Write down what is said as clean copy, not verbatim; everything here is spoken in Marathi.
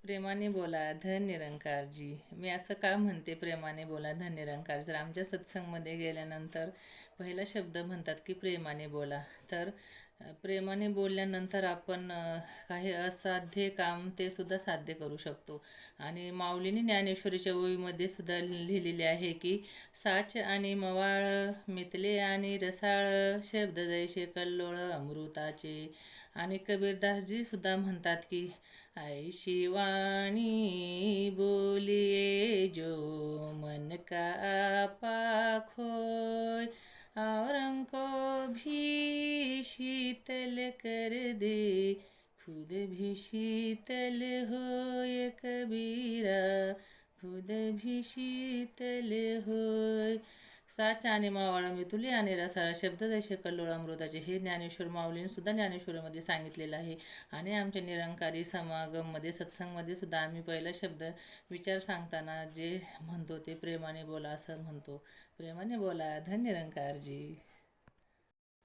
प्रेमाने बोला धन निरंकारजी. मी असं का म्हणते प्रेमाने बोला धन निरंकार? जर आमच्या सत्संगमध्ये गेल्यानंतर पहिला शब्द म्हणतात की प्रेमाने बोला. तर प्रेमाने बोलल्यानंतर आपण काही असाध्य काम ते सुद्धा साध्य करू शकतो. आणि माऊलीने ज्ञानेश्वरीच्या ओवीमध्ये सुद्धा लिहिलेले आहे की साच आणि मवाळ मितले आणि रसाळ शब्द जैसे कल्लोळ अमृताचे. आणि कबीरदासजी सुद्धा म्हणतात की ऐशी वाणी बोलिए जो मन का पाखोय औरों को भी शीतल कर दे खुद भी शीतल होय कबीरा खुद भी शीतल होय. साच आणि मावळ मितुले आणि रसाळ शब्द जैसे कल्लोळ अमृताचे. हे ज्ञानेश्वर माऊलीने सुद्धा ज्ञानेश्वरीमध्ये सांगितलेलं आहे. आणि आमच्या निरंकारी समागममध्ये सत्संगमध्ये सुद्धा आम्ही पहिला शब्द विचार सांगताना जे म्हणतो ते प्रेमाने बोला असं म्हणतो. प्रेमाने बोला धन निरंकारजी.